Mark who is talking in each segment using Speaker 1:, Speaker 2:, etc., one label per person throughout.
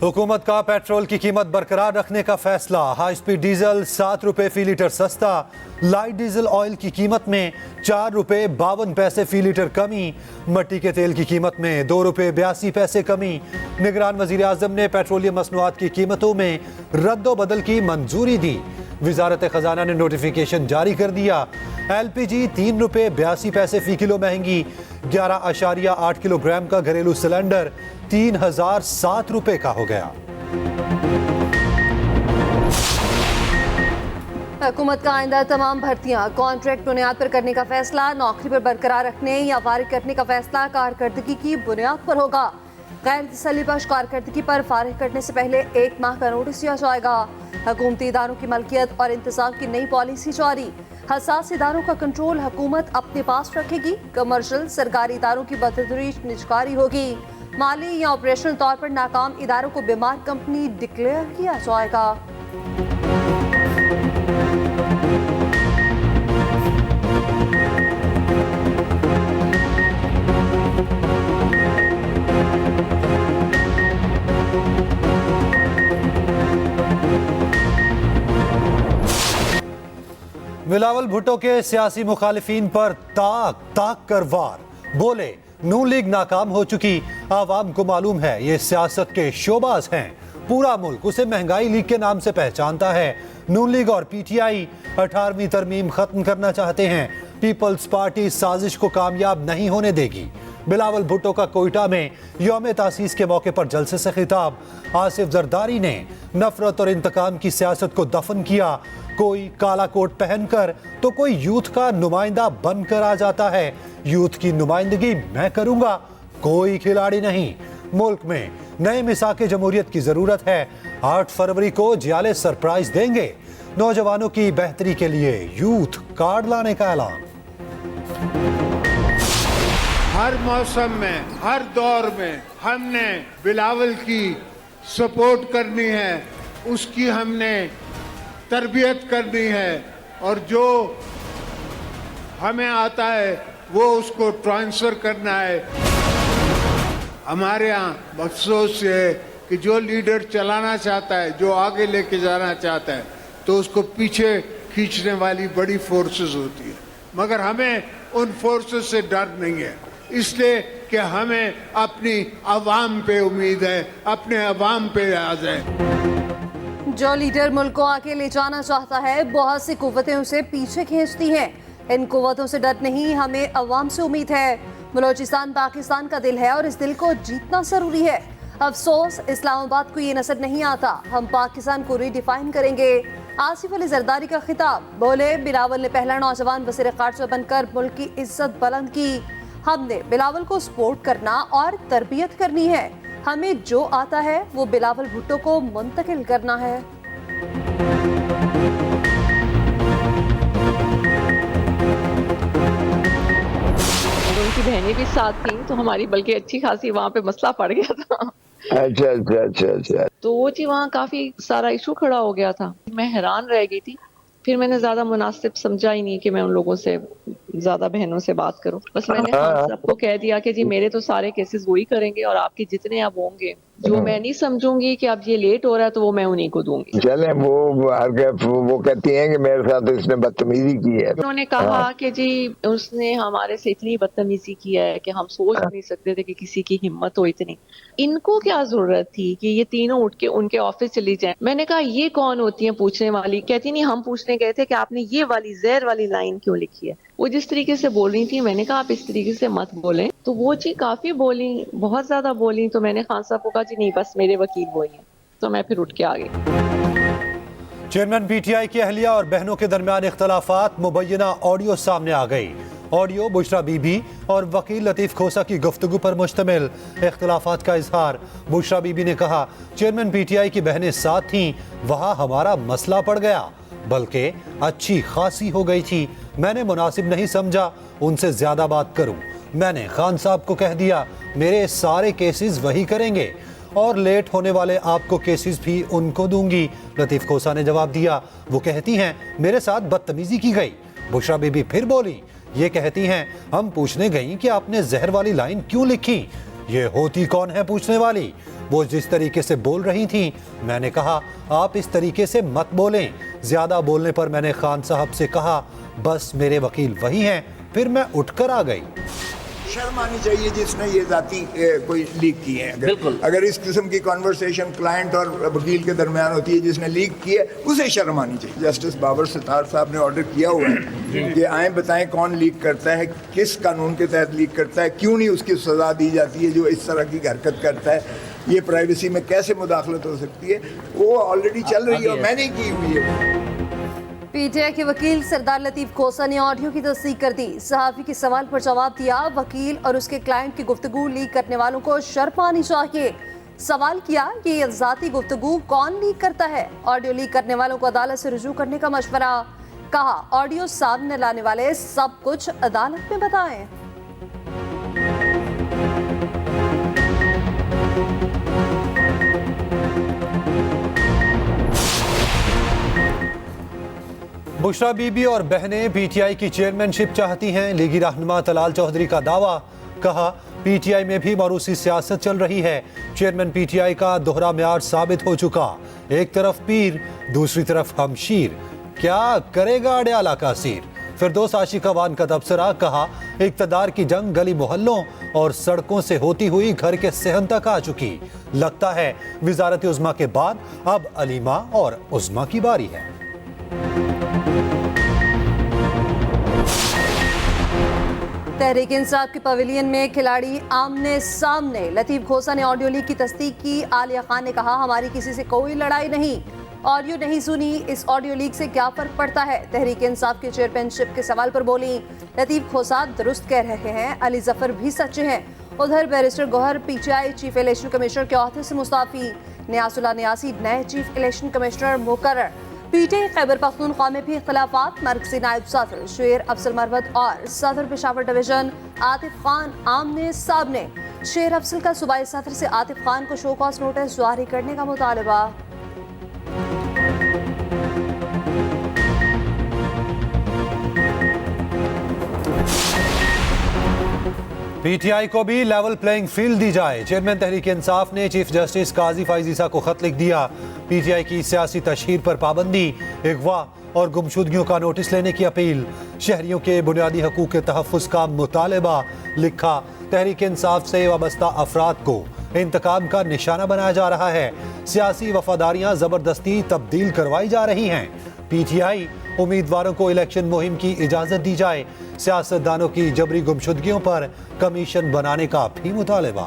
Speaker 1: हुकूमत का पेट्रोल की कीमत बरकरार रखने का फैसला। हाई स्पीड डीजल 7 रुपए फी लीटर सस्ता। लाइट डीजल ऑयल की कीमत में 4 रुपए 52 पैसे फी लीटर कमी। मट्टी के तेल की कीमत में 2 रुपए 82 पैसे कमी। निगरान वजीर आजम ने पेट्रोलियम मसनूआत की कीमतों में रद्दोबदल की मंजूरी दी। वजारत खजाना ने नोटिफिकेशन जारी कर दिया। LPG 3 रुपए 82 पैसे फी किलो महंगी। 11.8 किलोग्राम का घरेलू सिलेंडर 3007 रुपए का हो गया।
Speaker 2: हुकूमत का आइंदा तमाम भर्तियां कॉन्ट्रैक्ट बुनियाद पर करने का फैसला। नौकरी पर बरकरार रखने या फारिग करने का फैसला कारकर्दगी की बुनियाद पर होगा। गैर तसल्लीबख्श कारकर्दगी पर फारिग करने से पहले 1 माह का नोटिस दिया जाएगा। हुकूमती इदारों की मलकियत और इंतजाम की नई पॉलिसी जारी। हसास इदारों का कंट्रोल हुकूमत अपने पास रखेगी। कमर्शियल सरकारी इदारों की बतदरीज निजकारी होगी। माली या ऑपरेशनल तौर पर नाकाम इदारों को बीमार कंपनी डिक्लेयर किया जाएगा।
Speaker 1: बिलावल भुट्टो के सियासी मुखालिफिन पर ताक ताक कर वार। बोले नून लीग नाकाम हो चुकी, आवाम को मालूम है ये सियासत के शोबाज हैं। पूरा मुल्क उसे महंगाई लीग के नाम से पहचानता है। नून लीग और PTI 18वीं तरमीम खत्म करना चाहते हैं। पीपल्स पार्टी साजिश को कामयाब नहीं होने देगी। बिलावल भुट्टो का कोयटा में यौम तासीस के मौके पर जलसे से खिताब। आसिफ जरदारी ने नफरत और इंतकाम की सियासत को दफन किया। कोई काला कोट पहनकर तो कोई यूथ का नुमाइंदा बनकर आ जाता है। यूथ की नुमाइंदगी मैं करूंगा, कोई खिलाड़ी नहीं। मुल्क में नए मिसाके जमहूरियत की जरूरत है। 8 फरवरी को जियाले सरप्राइज देंगे। नौजवानों की बेहतरी के लिए यूथ कार्ड लाने का ऐलान।
Speaker 3: हर मौसम में, हर दौर में हमने बिलावल की सपोर्ट करनी है, उसकी हमने तरबियत करनी है और जो हमें आता है वो उसको ट्रांसफर करना है। हमारे यहाँ अफसोस है कि जो लीडर चलाना चाहता है, जो आगे लेके जाना चाहता है, तो उसको पीछे खींचने वाली बड़ी फोर्सेस होती है। मगर हमें उन फोर्सेस से डर नहीं है, इसलिए कि हमें अपनी आवाम पे उम्मीद है, अपने आवाम पे याद है।
Speaker 2: जो लीडर मुल्क को आगे ले जाना चाहता है, बहुत सी कुव्वतें उसे पीछे खींचती हैं। इन कुव्वतों से डर नहीं, हमें अवाम से उम्मीद है। बलोचिस्तान पाकिस्तान का दिल है और इस दिल को जीतना जरूरी है। अफसोस इस्लामाबाद को ये नजर नहीं आता। हम पाकिस्तान को रीडिफाइन करेंगे। आसिफ अली जरदारी का खिताब। बोले बिलावल ने पहला नौजवान वज़ीर ख़ारजा बनकर मुल्क की इज्जत बुलंद की। हमने बिलावल को सपोर्ट करना और तरबियत करनी है। हमें जो आता है वो बिलावल भुट्टो को मुंतकिल करना है।
Speaker 4: उनकी बहनें भी साथ थी, तो हमारी बल्कि अच्छी खासी वहाँ पे मसला पड़ गया था।
Speaker 5: अच्छा।
Speaker 4: तो वो जी वहाँ काफी सारा इशू खड़ा हो गया था। मैं हैरान रह गई थी। फिर मैंने ज्यादा मुनासिब समझा ही नहीं कि मैं उन लोगों से ज्यादा बहनों से बात करूं। बस मैंने खान साहब को कह दिया कि जी मेरे तो सारे केसेस वही करेंगे और आपके जितने अब होंगे, जो मैं नहीं समझूंगी कि अब ये लेट हो रहा है तो वो मैं उन्हीं को दूंगी।
Speaker 5: चले वो कहती हैं कि मेरे साथ इसने बदतमीजी की है।
Speaker 4: उन्होंने कहा कि जी उसने हमारे से इतनी बदतमीजी की है कि हम सोच नहीं सकते थे कि किसी की हिम्मत हो इतनी। इनको क्या जरूरत थी कि ये तीनों उठ के उनके ऑफिस चली जाएं। मैंने कहा ये कौन होती है पूछने वाली? कहती नहीं, हम पूछने गए थे कि आपने ये वाली जहर वाली लाइन क्यों लिखी है। वो जिस तरीके से बोल रही थी, मैंने कहा आप इस तरीके से मत बोलें। तो वो जी काफी बोली, बहुत ज्यादा बोली। तो मैंने खान साहब को कहा जी नहीं, बस मेरे वकील वो ही हैं। तो मैं फिर उठ के आ गई।
Speaker 1: चेयरमैन PTI की अहलिया और बहनों के दरमियान इख्तलाफात। मुबैना ऑडियो सामने आ गई। ऑडियो बुशरा बीबी और वकील लतीफ खोसा की गुफ्तगू पर मुश्तमिल। इख्तलाफात का इजहार। बुशरा बीबी ने कहा चेयरमैन PTI की बहनें साथ थीं, वहाँ हमारा मसला पड़ गया, बल्कि अच्छी खासी हो गई थी। मैंने मुनासिब नहीं समझा उनसे ज्यादा बात करूं। मैंने खान साहब को कह दिया मेरे सारे केसेस वही करेंगे और लेट होने वाले आपको केसेस भी उनको दूंगी। लतीफ खोसा ने जवाब दिया वो कहती हैं मेरे साथ बदतमीजी की गई। बुशरा बीबी फिर बोली ये कहती हैं हम पूछने गई कि आपने जहर वाली लाइन क्यों लिखी। ये होती कौन है पूछने वाली। वो जिस तरीके से बोल रही थी, मैंने कहा आप इस तरीके से मत बोलें। ज्यादा बोलने पर मैंने खान साहब से कहा बस मेरे वकील वही हैं, फिर मैं उठकर आ गई।
Speaker 5: शर्म आनी चाहिए जिसने ये जाती कोई लीक की है। अगर इस किस्म की कॉन्वर्सेशन क्लाइंट और वकील के दरमियान होती है, जिसने लीक की है उसे शर्म आनी चाहिए। जस्टिस बाबर सितार साहब ने ऑर्डर किया हुआ है कि आए बताएं कौन लीक करता है, किस कानून के तहत लीक करता है, क्यों नहीं उसकी सजा दी जाती है जो इस तरह की हरकत करता है। ये प्राइवेसी में कैसे मुदाखलत हो सकती है, वो ऑलरेडी चल रही है और मैंने की हुई है।
Speaker 2: पीटीआई के वकील सरदार लतीफ खोसा ने ऑडियो की तस्दीक कर दी। सहाफी के सवाल पर जवाब दिया। वकील और उसके क्लाइंट की गुफ्तगू लीक करने वालों को शर्म आनी चाहिए। सवाल किया ये जाती गुफ्तगू कौन लीक करता है। ऑडियो लीक करने वालों को अदालत से रुजू करने का मशवरा। कहा ऑडियो सामने लाने वाले सब कुछ अदालत में बताएं।
Speaker 1: बुशरा बीबी और बहनें पीटीआई की चेयरमैनशिप चाहती हैं। लीगी रहनुमा तलाल चौधरी का दावा। कहा पीटीआई में भी मारूसी सियासत चल रही है। चेयरमैन पीटीआई का दोहरा म्यार साबित हो चुका। एक तरफ पीर, दूसरी तरफ हमशीर। क्या करेगा अडयाला का सीर। फिरदौस आशिकावान का तबसरा। कहा इक्तदार की जंग गली मोहल्लों और सड़कों से होती हुई घर के सहन तक आ चुकी। लगता है वजारत उज़्मा के बाद अब अलीमा और उज़्मा की बारी है।
Speaker 2: तहरीक इंसाफ के पवेलियन में खिलाड़ी आमने सामने। लतीफ खोसा ने ऑडियो लीक की तस्दीक की। आलिया खान ने कहा हमारी किसी से कोई लड़ाई नहीं, ऑडियो नहीं सुनी, इस ऑडियो लीक से क्या फर्क पड़ता है। तहरीक इंसाफ के चेयरमैनशिप के सवाल पर बोली लतीफ खोसा दुरुस्त कह रहे हैं, अली जफर भी सच्चे हैं। उधर barrister Gohar PTI chief election commissioner के ओहदे से मुस्ताफी। नियासुल्लाह नियासी नए चीफ इलेक्शन कमिश्नर मुकर्रर। पीटीआई खैबर पख्तूनख्वा में भी इख्तिलाफात। मरकजी नायब सदर शेर अफजल मरवत और सदर पेशावर डिवीजन आतिफ खान आमने सामने। शेर अफजल का सूबाई सदर से आतिफ खान को शो कॉज नोटिस जारी करने का मुतालबा।
Speaker 1: पीटीआई को भी लेवल प्लेइंग फील्ड दी जाए। चेयरमैन तहरीक इंसाफ ने चीफ जस्टिस काजी फाइजीसा को खत लिख दिया। पीटीआई की सियासी तशहीर पर पाबंदी, अगवा और गुमशुदगियों का नोटिस लेने की अपील। शहरियों के बुनियादी हकूक के तहफ़्फ़ुज़ का मुतालबा। लिखा तहरीक इंसाफ से वाबस्ता अफराद को इंतकाम का निशाना बनाया जा रहा है। सियासी वफादारियां ज़बरदस्ती तब्दील करवाई जा रही हैं। पीटीआई उम्मीदवारों को इलेक्शन मुहिम की इजाज़त दी जाए। सियासतदानों की जबरी गुमशुदगियों पर कमीशन बनाने का भी मुतालबा।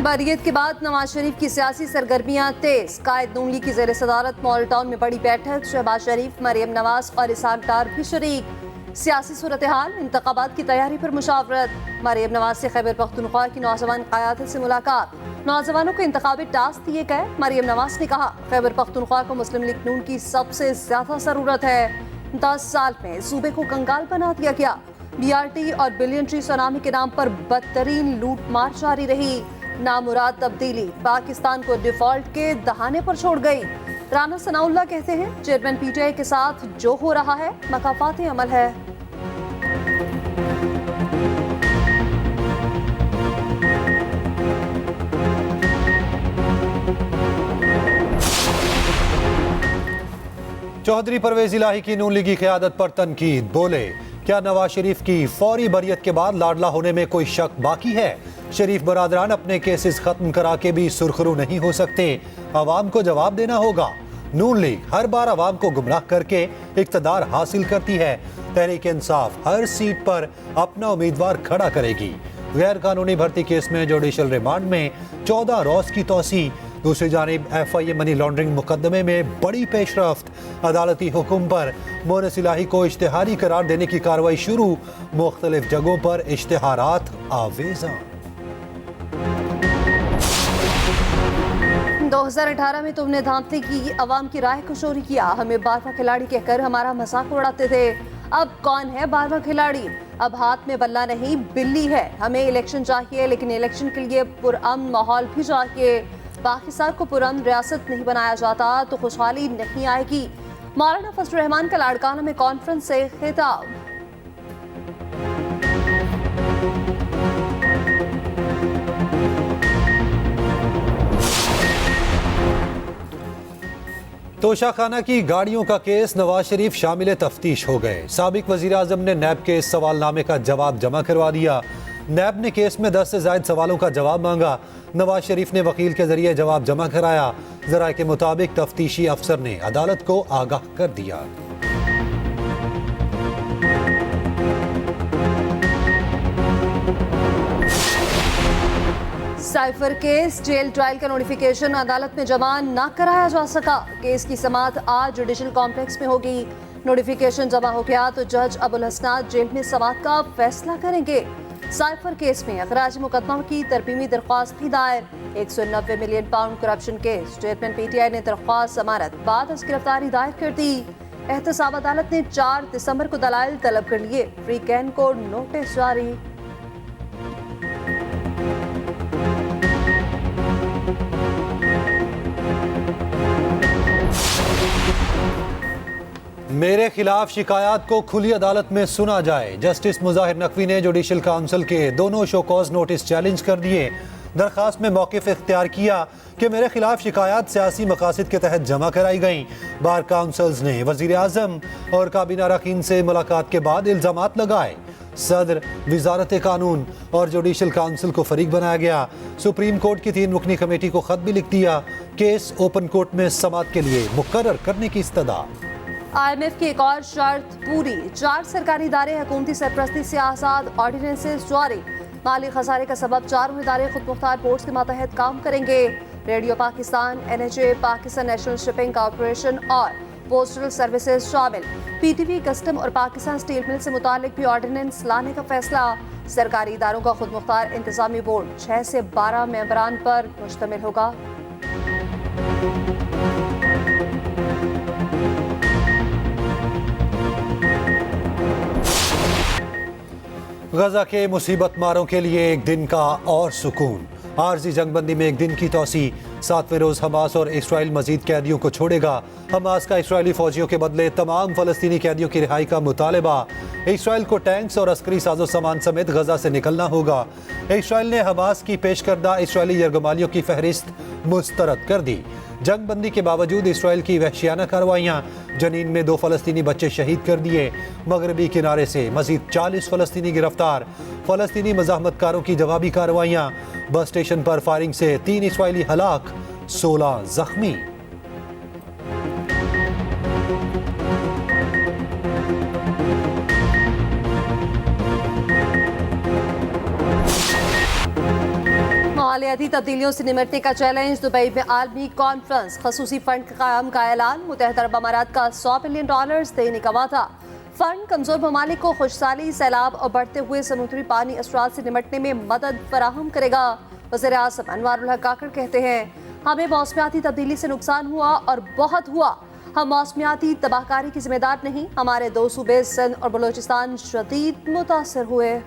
Speaker 2: बरियत के बाद नवाज शरीफ की सियासी सरगर्मियां तेज। कायद नून लीग की ज़ेर सदारत मॉल टाउन में बड़ी बैठक। शहबाज शरीफ, मरियम नवाज और इसहाक डार भी शरीक। सियासी सूरत हाल, इंतखाबात की तैयारी पर मुशावरत। मरियम नवाज से खैबर पख्तूनख्वा की नौजवान क़यादत से मुलाकात। नौजवानों को इंतखाबी टास्क दिए गए। मरियम नवाज ने कहा खैबर पख्तूनख्वा को मुस्लिम लीग नून की सबसे ज्यादा जरूरत है। 10 साल में सूबे को कंगाल बना दिया गया। BRT और बिलियन ट्री सुनामी के नाम पर बदतरीन लूट मार जारी रही। नामुराद तब्दीली पाकिस्तान को डिफॉल्ट के दहाने पर छोड़ गई। राना सनाउल्लाह कहते हैं चेयरमैन पीटीआई के साथ जो हो रहा है मकाफाती अमल है।
Speaker 1: चौधरी परवेज इलाही की नून लीगी क़यादत पर तनकीद। बोले क्या नवाज शरीफ की फौरी बरियत के बाद लाडला होने में कोई शक बाकी है। शरीफ बरादरान अपने केसेस खत्म करा के भी सुरखरू नहीं हो सकते। अवाम को जवाब देना होगा। नून लीग हर बार अवाम को गुमराह करके इक्तदार हासिल करती है। तहरीक इंसाफ हर सीट पर अपना उम्मीदवार खड़ा करेगी। गैर कानूनी भर्ती केस में जुडिशल रिमांड में 14 रोज की तौसी। दूसरी जानिब FIA मनी लॉन्ड्रिंग मुकदमे में बड़ी पेशरफ्त। अदालती हुक्म पर मोहनिस इलाही को इश्तिहारी करार देने की कार्रवाई शुरू। मुख्तलिफ जगहों पर इश्तिहारात आवेजा।
Speaker 2: 2018 में तुमने धांधली की, अवाम की राय को चोरी किया, हमें 12वां खिलाड़ी कहकर हमारा मजाक उड़ाते थे। अब कौन है 12वां खिलाड़ी? अब हाथ में बल्ला नहीं बिल्ली है। हमें इलेक्शन चाहिए, लेकिन इलेक्शन के लिए पुरअमन माहौल भी चाहिए। पाकिस्तान को पुरअमन रियासत नहीं बनाया जाता तो खुशहाली नहीं आएगी। मौलाना फजल रहमान का लाड़काना में कॉन्फ्रेंस से खिताब।
Speaker 1: तोशाखाना की गाड़ियों का केस नवाज शरीफ शामिल तफ्तीश हो गए। साबिक वजीर आजम ने नैब के इस सवालनामे का जवाब जमा करवा दिया। नैब ने केस में 10 से ज्यादा सवालों का जवाब मांगा। नवाज शरीफ ने वकील के जरिए जवाब जमा कराया। जराये के मुताबिक तफ्तीशी अफसर ने अदालत को आगाह कर दिया।
Speaker 2: साइफर केस जेल ट्रायल का नोटिफिकेशन अदालत में जमा न कराया जा सका। केस की समाअत आज जुडिशल कॉम्प्लेक्स में होगी। नोटिफिकेशन जमा हो गया तो जज अबुल हसनात जेल में समाअत का फैसला करेंगे। साइफर केस में अखराज मुकदमा की तरमीमी दरख्वास्त भी दायर। 190 million pound corruption case. Chairman PTI ने दरख्वास्त जमानत बाद गिरफ्तारी दायर कर दी। एहतसाब अदालत ने 4 दिसंबर को दलाइल तलब कर लिए। फ्री कैन को नोटिस जारी।
Speaker 1: मेरे खिलाफ शिकायत को खुली अदालत में सुना जाए। जस्टिस मुजाहिर नकवी ने जुडिशल काउंसिल के दोनों शोकॉज नोटिस चैलेंज कर दिए। दरखास्त में मौक़िफ़ इख्तियार किया कि मेरे खिलाफ शिकायत सियासी मकासद के तहत जमा कराई गई। बार काउंसिल्स ने वज़ीर आज़म और काबीना अरकान से मुलाकात के बाद इल्ज़ामात लगाए। सदर, वजारत कानून और जुडिशल काउंसिल को फरीक बनाया गया। सुप्रीम कोर्ट की 3 रुकनी कमेटी को खत भी लिख दिया। केस ओपन कोर्ट में समाअत के लिए मुकर्रर करने की इस्तदा।
Speaker 2: IMF की एक और शर्त पूरी। 4 सरकारी इदारे हुकूमती सरपरस्ती से आज़ाद। ऑर्डिनेंसेस जारी। माली खसारे का सबब 4 इदारे खुद मुख्तार बोर्ड के मातहत काम करेंगे। Radio Pakistan, NHA, Pakistan national shipping corporation और पोस्टल सर्विसेज शामिल। PTV, कस्टम और पाकिस्तान स्टील मिल से मुतालिक भी ऑर्डिनेंस लाने का फैसला। सरकारी इदारों का खुद मुख्तार इंतजामी बोर्ड 6 से 12 मेंबरान पर मुश्तमिल होगा।
Speaker 1: गजा के मुसीबत मारों के लिए एक दिन का और सुकून। आरजी जंगबंदी में एक दिन की तोसी। 7वें रोज हमास और इसराइल मजीद कैदियों को छोड़ेगा। हमास का इसराइली फौजियों के बदले तमाम फलस्तीनी कैदियों की रिहाई का मुतालबा। इसराइल को टैंक्स और अस्करी साजो सामान समेत गजा से निकलना होगा। इसराइल ने हमास की पेश करदा इसराइली यरगमालियों की फहरिस्त मुस्तरद कर दी। जंगबंदी के बावजूद इसराइल की वहशियाना कार्रवाइयाँ। जनीन में 2 फलस्तीनी बच्चे शहीद कर दिए। मगरबी किनारे से मजीद 40 फलस्तीनी गिरफ्तार। फलस्तीनी मज़ाहमतकारों की जवाबी कार्रवाइयाँ। बस स्टेशन पर फायरिंग से 3 इसराइली हलाक, 16 जख्मी।
Speaker 2: मालियाती तब्दीलियों से निमटने का चैलेंज। दुबई में आलमी कॉन्फ्रेंस। खसूसी फंड के क़याम का ऐलान। मुत्तहिदा अरब अमारात का $100 बिलियन देने का वादा। फंड कमजोर ममालिक को खुशहाली, सैलाब और बढ़ते हुए समुद्री पानी असरात से निमटने में मदद फराहम करेगा। वज़ीर आज़म अनवारुल हक काकड़ कहते हैं, हमें मौसमियाती तब्दीली से नुकसान हुआ और बहुत हुआ। हम मौसमियाती तबाहकारी की जिम्मेदार नहीं। हमारे 2 सूबे सिंध और बलोचिस्तान शदीद मुतासर हुए।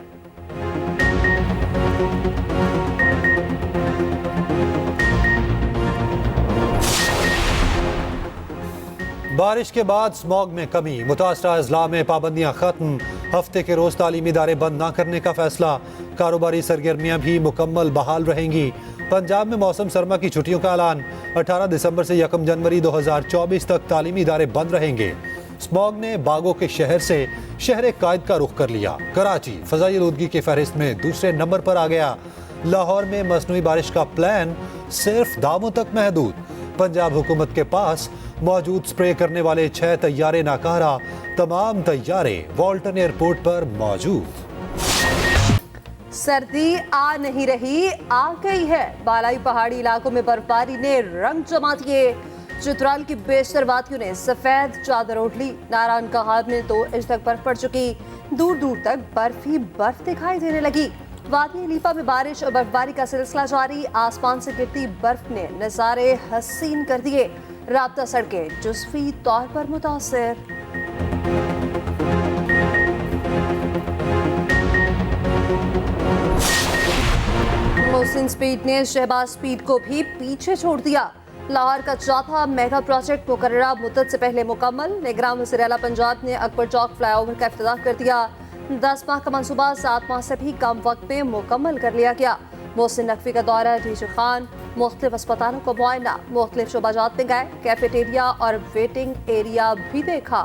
Speaker 1: बारिश के बाद स्मॉग में कमी। मुतासरा अजला में पाबंदियां खत्म। हफ्ते के रोज तालीमी इदारे बंद न करने का फैसला। कारोबारी सरगर्मियां भी मुकम्मल बहाल रहेंगी। पंजाब में मौसम सरमा की छुट्टियों का ऐलान। 18 दिसंबर से 1 जनवरी 2024 तक तालीमी इदारे बंद रहेंगे। स्मॉग ने बागों के शहर से शहर कायद का रुख कर लिया। कराची फजाई आलूदगी की फहरिस्त में दूसरे नंबर पर आ गया। लाहौर में मसनूई बारिश का प्लान सिर्फ दावों तक महदूद। पंजाब हुकूमत के पास मौजूद स्प्रे करने वाले 6 तैयारे नाकारा। तमाम तैयारे वॉल्टन एयरपोर्ट पर मौजूद।
Speaker 2: सर्दी आ नहीं रही, आ गई है। बालाई पहाड़ी इलाकों में बर्फबारी ने रंग जमा दिए। चित्राल की बेशतर वादियों ने सफेद चादर ओढ़ ली। नारायण कहार में 2 इंच तक बर्फ पड़ चुकी। दूर दूर तक बर्फ ही बर्फ दिखाई देने लगी। वादी लीपा में बारिश और बर्फबारी का सिलसिला जारी। आसमान से गिरती बर्फ ने नजारे हसीन कर दिए। राब्ता सड़कें जुज़वी तौर पर मुतासिर। मोहसिन स्पीड ने शहबाज स्पीड को भी पीछे छोड़ दिया। लाहौर का चौथा मेगा प्रोजेक्ट मुकर्ररा मुद्दत से पहले मुकम्मल। निगरान वज़ीर आला पंजाब ने अकबर चौक फ्लाईओवर का इफ्तिताह कर दिया। 10 माह का मंसूबा 7 माह से भी कम वक्त में मुकम्मल कर लिया गया। मोहसिन नकवी का दौरा डीजी खान, मुख्तलिफ अस्पतालों को मुआयना, मुख्तलिफ शोबाजात में गए, कैफेटेरिया और वेटिंग एरिया भी देखा।